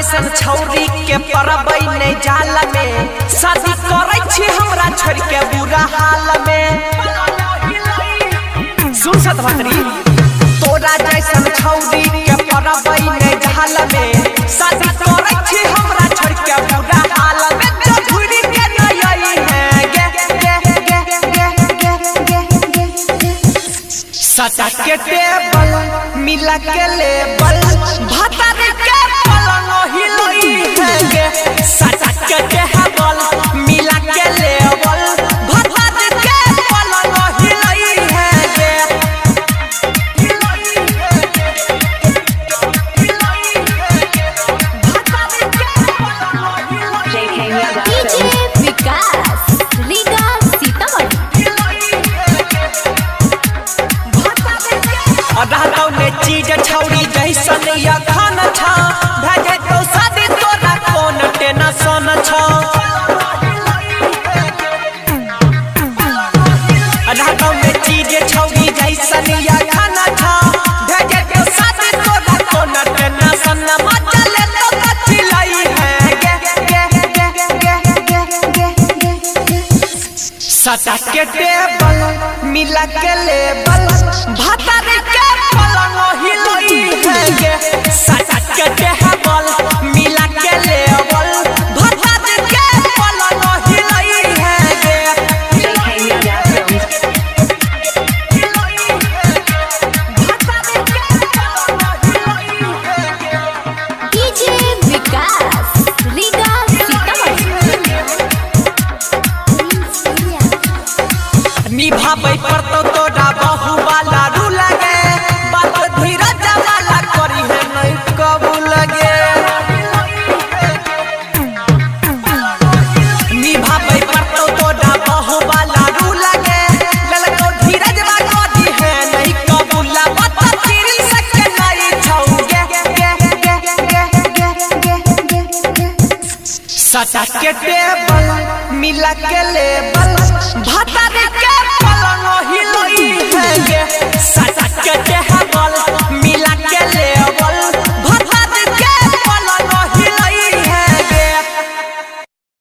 जैसन छौरी के परबै नहीं जाल में शादी करे छी हमरा छोड़ के बुरा हाल में। सुन सतभतरी तोरा जैसन छौरी के परबै नहीं जाल में शादी करे छी हमरा छोड़ के बुरा हाल में। तो घुरी के नहीं आई है गे गे गे गे गे सटा के टेबल मिला के लेबल भातर के पलंग हिलई है गे सटा के टेबल मिला के लेबल भातर के पलंग हिलई है गे हिलई है भातर के पलंग हिलई है डीजे विकास रीगा सीतामढ़ी। रहतौ ने चीज छौरी जैसन या खाना छा भेजे तो शादी तोरा कौन टेंशन छा। रहतौ ने चीज छौरी जैसन या खाना छा भेजे तो शादी तोरा कौन टेंशन मजा ले तो चिल्लाई है गे गे गे गे गे सटा के टेबल मिला के लेबल भातर के पलंग हिलई है गे सटा के टेबल मिला के लेबल भातर के पलंग हिलई है गे हिलई है भातर के पलंग हिलई है डीजे विकास रीगा सीतामढ़ी। निभाबै पड़तो तोरा बहु वाला रू लगे बात धीरज वाला करी है नहीं कबू लगे। निभाबै पड़तो तोरा बहु वाला रू लगे ललको धीरज वाला करी है नहीं कबू लगे। बात तेरी सके नहीं छौ गे गे गे गे गे सटा के टेबल मिला के लेबल